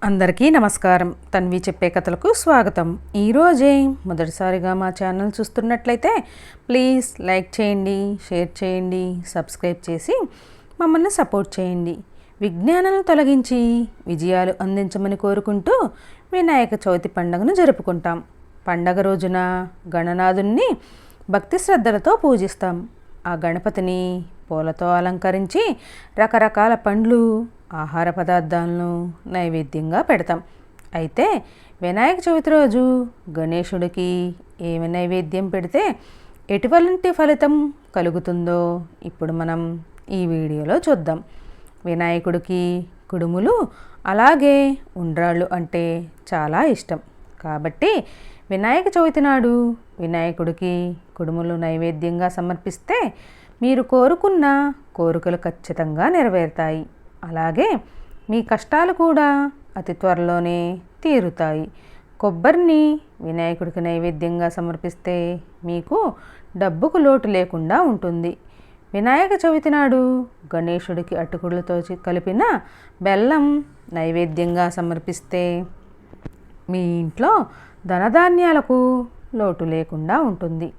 అందరికీ నమస్కారం. తన్వి చెప్పే కథలకు స్వాగతం. ఈరోజే మొదటిసారిగా మా ఛానల్ చూస్తున్నట్లయితే ప్లీజ్ లైక్ చేయండి, షేర్ చేయండి, సబ్స్క్రైబ్ చేసి మమ్మల్ని సపోర్ట్ చేయండి. విజ్ఞానాలను తొలగించి విజయాలు అందించమని కోరుకుంటూ వినాయక చవితి పండుగను జరుపుకుంటాం. పండగ రోజున గణనాథుణ్ణి భక్తి శ్రద్ధలతో పూజిస్తాం. ఆ గణపతిని పూలతో అలంకరించి రకరకాల పండ్లు, ఆహార పదార్థాలను నైవేద్యంగా పెడతాం. అయితే వినాయక చవితి రోజు గణేశుడికి ఏమి నైవేద్యం పెడితే ఎటువంటి ఫలితం కలుగుతుందో ఇప్పుడు మనం ఈ వీడియోలో చూద్దాం. వినాయకుడికి కుడుములు అలాగే ఉండ్రాళ్ళు అంటే చాలా ఇష్టం. కాబట్టి వినాయక చవితి నాడు వినాయకుడికి కుడుములు నైవేద్యంగా సమర్పిస్తే మీరు కోరుకున్న కోరికలు ఖచ్చితంగా నెరవేరుతాయి. అలాగే మీ కష్టాలు కూడా అతి త్వరలోనే తీరుతాయి. కొబ్బరిని వినాయకుడికి నైవేద్యంగా సమర్పిస్తే మీకు డబ్బుకు లోటు లేకుండా ఉంటుంది. వినాయక చవితి నాడు గణేశుడికి అటుకులతో కలిపిన బెల్లం నైవేద్యంగా సమర్పిస్తే మీ ఇంట్లో ధనధాన్యాలకు లోటు లేకుండా ఉంటుంది.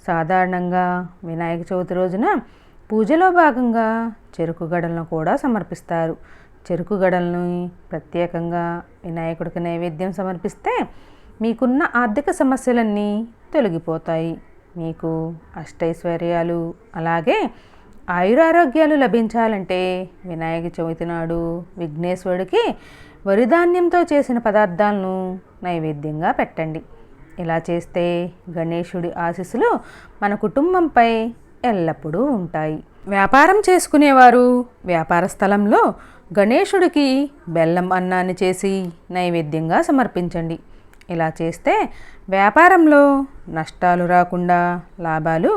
సాధారణంగా వినాయక చవితి రోజున పూజలో భాగంగా చెరుకు గడలను కూడా సమర్పిస్తారు. చెరుకు గడలను ప్రత్యేకంగా వినాయకుడికి నైవేద్యం సమర్పిస్తే మీకున్న ఆర్థిక సమస్యలన్నీ తొలగిపోతాయి. మీకు అష్టైశ్వర్యాలు అలాగే ఆయురారోగ్యాలు లభించాలంటే వినాయక చవితి నాడు విఘ్నేశ్వరుడికి వరిధాన్యంతో చేసిన పదార్థాలను నైవేద్యంగా పెట్టండి. ఇలా చేస్తే గణేశుడి ఆశీస్సులు మన కుటుంబంపై ఎల్లప్పుడూ ఉంటాయి. వ్యాపారం చేసుకునేవారు వ్యాపార స్థలంలో గణేశుడికి బెల్లం అన్నాన్ని చేసి నైవేద్యంగా సమర్పించండి. ఇలా చేస్తే వ్యాపారంలో నష్టాలు రాకుండా లాభాలు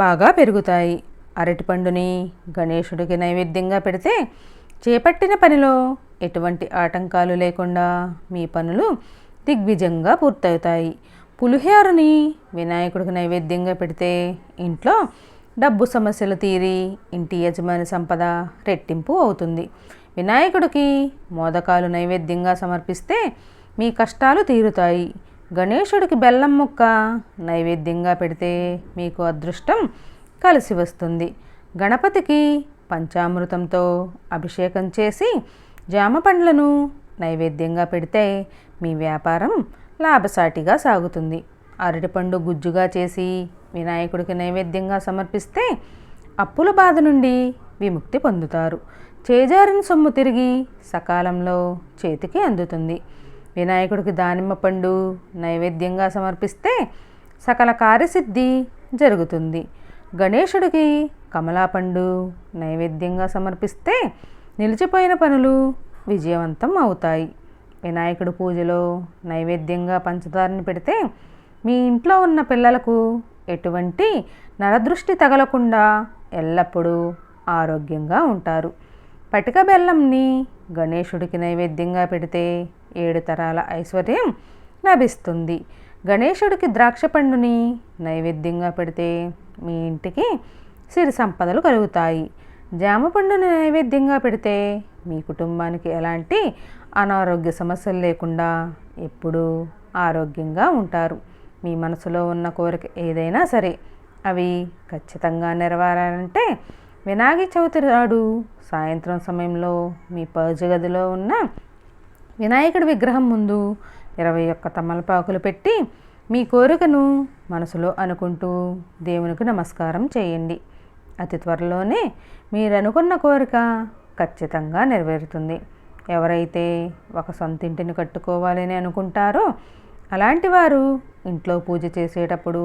బాగా పెరుగుతాయి. అరటిపండుని గణేశుడికి నైవేద్యంగా పెడితే చేపట్టిన పనిలో ఎటువంటి ఆటంకాలు లేకుండా మీ పనులు దిగ్విజయంగా పూర్తవుతాయి. పులిహోరని వినాయకుడికి నైవేద్యంగా పెడితే ఇంట్లో డబ్బు సమస్యలు తీరి ఇంటి యజమాని సంపద రెట్టింపు అవుతుంది. వినాయకుడికి మోదకాలు నైవేద్యంగా సమర్పిస్తే మీ కష్టాలు తీరుతాయి. గణేశుడికి బెల్లం ముక్క నైవేద్యంగా పెడితే మీకు అదృష్టం కలిసి వస్తుంది. గణపతికి పంచామృతంతో అభిషేకం చేసి జామ పండ్లను నైవేద్యంగా పెడితే మీ వ్యాపారం లాభసాటిగా సాగుతుంది. అరటిపండు గుజ్జుగా చేసి వినాయకుడికి నైవేద్యంగా సమర్పిస్తే అప్పుల బాధ నుండి విముక్తి పొందుతారు. చేజారిన సొమ్ము తిరిగి సకాలంలో చేతికి అందుతుంది. వినాయకుడికి దానిమ్మ పండు నైవేద్యంగా సమర్పిస్తే సకల కార్యసిద్ధి జరుగుతుంది. గణేశుడికి కమలాపండు నైవేద్యంగా సమర్పిస్తే నిలిచిపోయిన పనులు విజయవంతం అవుతాయి. వినాయకుడి పూజలో నైవేద్యంగా పంచదారని పెడితే మీ ఇంట్లో ఉన్న పిల్లలకు ఎటువంటి నరదృష్టి తగలకుండా ఎల్లప్పుడూ ఆరోగ్యంగా ఉంటారు. పటిక బెల్లంని గణేశుడికి నైవేద్యంగా పెడితే 7 తరాల ఐశ్వర్యం లభిస్తుంది. గణేశుడికి ద్రాక్ష పండుని నైవేద్యంగా పెడితే మీ ఇంటికి సిరి సంపదలు కలుగుతాయి. జామ పండుని నైవేద్యంగా పెడితే మీ కుటుంబానికి ఎలాంటి అనారోగ్య సమస్యలు లేకుండా ఎప్పుడూ ఆరోగ్యంగా ఉంటారు. మీ మనసులో ఉన్న కోరిక ఏదైనా సరే అవి ఖచ్చితంగా నెరవేరాలంటే వినాయక చవితి నాడు సాయంత్రం సమయంలో మీ పూజ గదిలో ఉన్న వినాయకుడి విగ్రహం ముందు 21 తమలపాకులు పెట్టి మీ కోరికను మనసులో అనుకుంటూ దేవునికి నమస్కారం చేయండి. అతి త్వరలోనే మీరు అనుకున్న కోరిక ఖచ్చితంగా నెరవేరుతుంది. ఎవరైతే ఒక సొంత ఇంటిని కట్టుకోవాలని అనుకుంటారో అలాంటి వారు ఇంట్లో పూజ చేసేటప్పుడు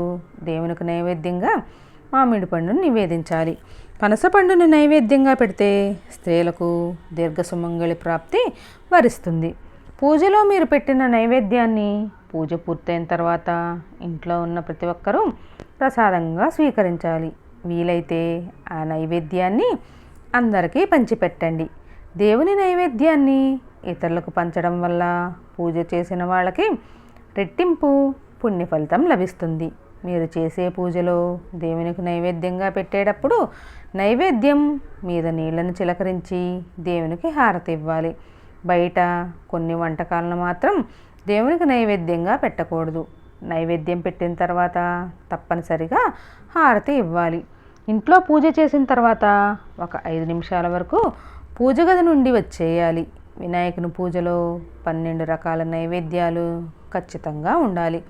దేవునికి నైవేద్యంగా మామిడి పండును నివేదించాలి. పనస పండుని నైవేద్యంగా పెడితే స్త్రీలకు దీర్ఘసుమంగళి ప్రాప్తి వరిస్తుంది. పూజలో మీరు పెట్టిన నైవేద్యాన్ని పూజ పూర్తయిన తర్వాత ఇంట్లో ఉన్న ప్రతి ఒక్కరూ ప్రసాదంగా స్వీకరించాలి. వీలైతే ఆ నైవేద్యాన్ని అందరికీ పంచిపెట్టండి. దేవుని నైవేద్యాన్ని ఇతరులకు పంచడం వల్ల పూజ చేసిన వాళ్ళకి రెట్టింపు పుణ్య ఫలితం లభిస్తుంది. మీరు చేసే పూజలో దేవునికి నైవేద్యంగా పెట్టేటప్పుడు నైవేద్యం మీద నీళ్లను చిలకరించి దేవునికి హారతి ఇవ్వాలి. బయట కొన్ని వంటకాలను మాత్రం దేవునికి నైవేద్యంగా పెట్టకూడదు. నైవేద్యం పెట్టిన తర్వాత తప్పనిసరిగా హారతి ఇవ్వాలి. ఇంట్లో పూజ చేసిన తర్వాత ఒక 5 నిమిషాల వరకు పూజ గది నుండి వచ్చేయాలి. వినాయకుని పూజలో 12 రకాల నైవేద్యాలు ఖచ్చితంగా ఉండాలి.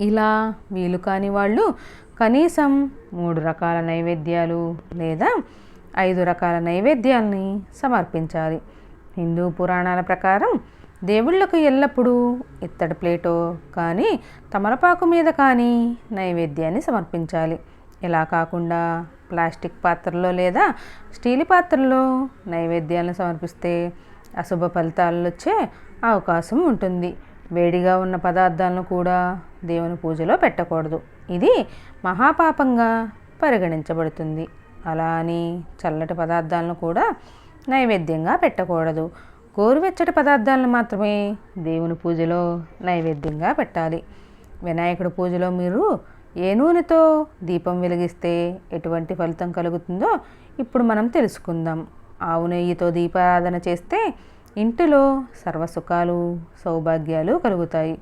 ఇలా వీలు కాని వాళ్ళు కనీసం 3 రకాల నైవేద్యాలు లేదా 5 రకాల నైవేద్యాల్ని సమర్పించాలి. హిందూ పురాణాల ప్రకారం దేవుళ్లకు ఎల్లప్పుడూ ఇత్తడి ప్లేటో కానీ తమలపాకు మీద కానీ నైవేద్యాన్ని సమర్పించాలి. ఇలా కాకుండా ప్లాస్టిక్ పాత్రలో లేదా స్టీల్ పాత్రలో నైవేద్యాలను సమర్పిస్తే అశుభ ఫలితాలు వచ్చే అవకాశం ఉంటుంది. వేడిగా ఉన్న పదార్థాలను కూడా దేవుని పూజలో పెట్టకూడదు. ఇది మహాపాపంగా పరిగణించబడుతుంది. అలా అని చల్లటి పదార్థాలను కూడా నైవేద్యంగా పెట్టకూడదు. గోరువెచ్చటి పదార్థాలను మాత్రమే దేవుని పూజలో నైవేద్యంగా పెట్టాలి. వినాయకుడి పూజలో మీరు ఏ నూనెతో దీపం వెలిగిస్తే ఎటువంటి ఫలితం కలుగుతుందో ఇప్పుడు మనం తెలుసుకుందాం. ఆవు నెయ్యితో దీపారాధన చేస్తే ఇంటిలో సర్వసుఖాలు సౌభాగ్యాలు కలుగుతాయి.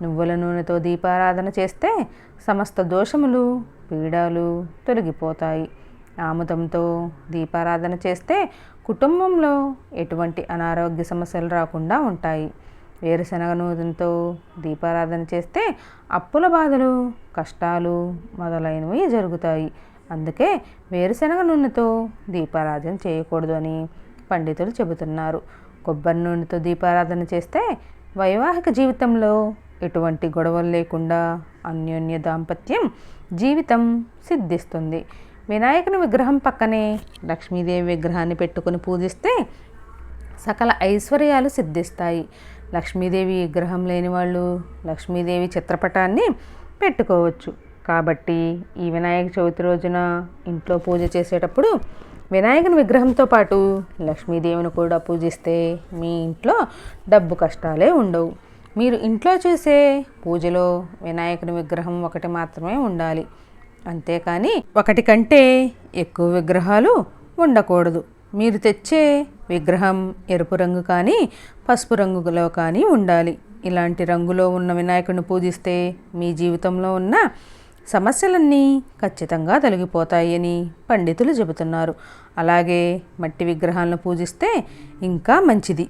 నువ్వుల నూనెతో దీపారాధన చేస్తే సమస్త దోషములు పీడాలు తొలగిపోతాయి. ఆముదంతో దీపారాధన చేస్తే కుటుంబంలో ఎటువంటి అనారోగ్య సమస్యలు రాకుండా ఉంటాయి. వేరుశనగ నూనెతో దీపారాధన చేస్తే అప్పుల బాధలు కష్టాలు మొదలైనవి జరుగుతాయి. అందుకే వేరుశనగ నూనెతో దీపారాధన చేయకూడదు అని పండితులు చెబుతున్నారు. కొబ్బరి నూనెతో దీపారాధన చేస్తే వైవాహిక జీవితంలో ఎటువంటి గొడవలు లేకుండా అన్యోన్య దాంపత్యం జీవితం సిద్ధిస్తుంది. వినాయకుని విగ్రహం పక్కనే లక్ష్మీదేవి విగ్రహాన్ని పెట్టుకుని పూజిస్తే సకల ఐశ్వర్యాలు సిద్ధిస్తాయి. లక్ష్మీదేవి విగ్రహం లేని వాళ్ళు లక్ష్మీదేవి చిత్రపటాన్ని పెట్టుకోవచ్చు. కాబట్టి ఈ వినాయక చవితి రోజున ఇంట్లో పూజ చేసేటప్పుడు వినాయకుని విగ్రహంతో పాటు లక్ష్మీదేవిని కూడా పూజిస్తే మీ ఇంట్లో డబ్బు కష్టాలే ఉండవు. మీరు ఇంట్లో చేసే పూజలో వినాయకుని విగ్రహం ఒకటి మాత్రమే ఉండాలి. అంతేకాని ఒకటి కంటే ఎక్కువ విగ్రహాలు ఉండకూడదు. మీరు తెచ్చే విగ్రహం ఎరుపు రంగు కానీ పసుపు రంగులో కానీ ఉండాలి. ఇలాంటి రంగులో ఉన్న వినాయకుడిని పూజిస్తే మీ జీవితంలో ఉన్న సమస్యలన్నీ ఖచ్చితంగా తొలగిపోతాయి అని పండితులు చెబుతున్నారు. అలాగే మట్టి విగ్రహాలను పూజిస్తే ఇంకా మంచిది.